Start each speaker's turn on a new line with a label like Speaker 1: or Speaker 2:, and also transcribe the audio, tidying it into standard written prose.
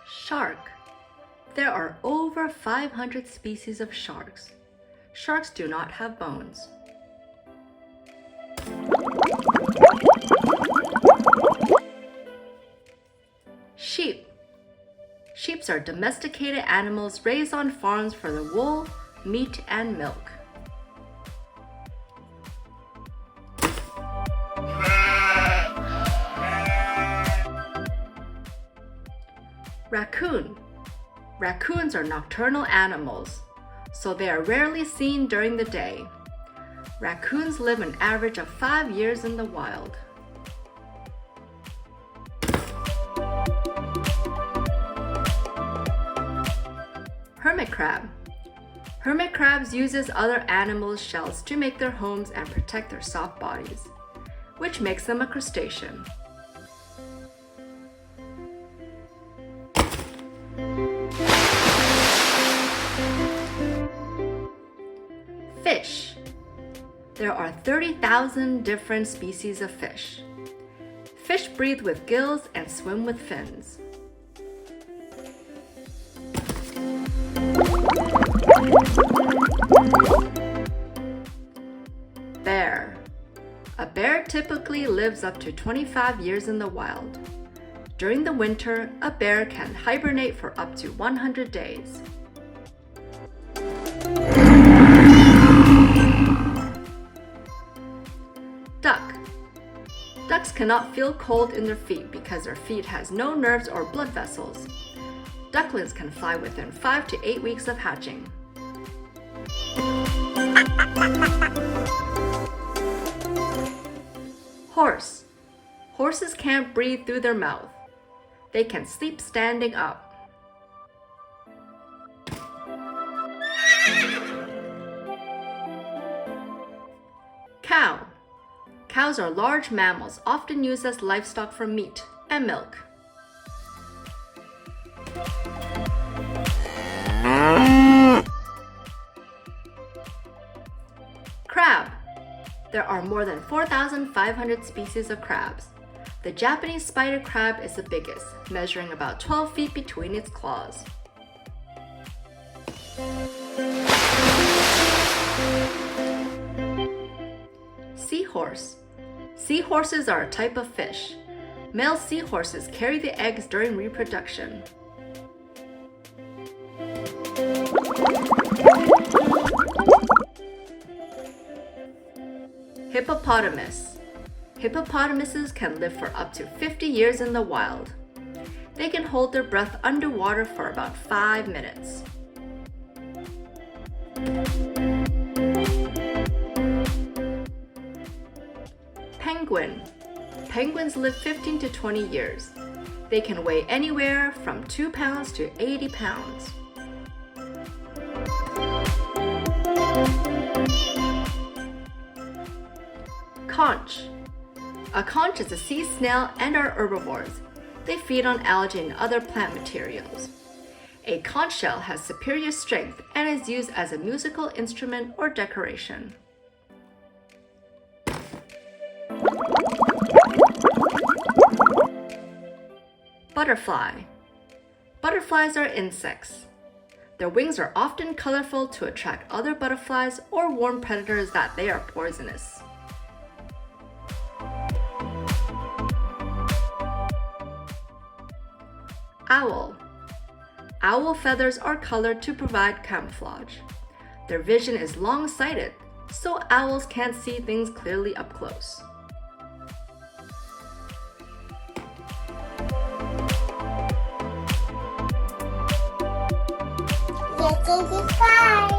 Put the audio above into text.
Speaker 1: Shark. There are over 500 species of sharks. Sharks do not have bones. Sheep. Sheep are domesticated animals raised on farms for the wool, meat, and milk. Raccoon. Raccoons are nocturnal animals, so they are rarely seen during the day. Raccoons live an average of 5 years in the wild. Hermit crab. Hermit crabs uses other animals' shells to make their homes and protect their soft bodies, which makes them a crustacean. Fish. There are 30,000 different species of fish. Fish breathe with gills and swim with fins. Bear. A bear typically lives up to 25 years in the wild. During the winter, a bear can hibernate for up to 100 days. Duck. Ducks cannot feel cold in their feet because their feet has no nerves or blood vessels. Ducklings can fly within 5 to 8 weeks of hatching. Horse. Horses can't breathe through their mouth. They can sleep standing up. Cow. Cows are large mammals often used as livestock for meat and milk. Crab. There are more than 4,500 species of crabs. The Japanese spider crab is the biggest, measuring about 12 feet between its claws. Seahorse. Seahorses are a type of fish. Male seahorses carry the eggs during reproduction. Hippopotamus. Hippopotamuses can live for up to 50 years in the wild. They can hold their breath underwater for about 5 minutes. Penguin. Penguins live 15 to 20 years. They can weigh anywhere from 2 pounds to 80 pounds. Conch. A conch is a sea snail and are herbivores. They feed on algae and other plant materials. A conch shell has superior strength and is used as a musical instrument or decoration. Butterfly. Butterflies are insects. Their wings are often colorful to attract other butterflies or warn predators that they are poisonous. Owl. Owl feathers are colored to provide camouflage. Their vision is long-sighted, so owls can't see things clearly up close.
Speaker 2: Let's say goodbye.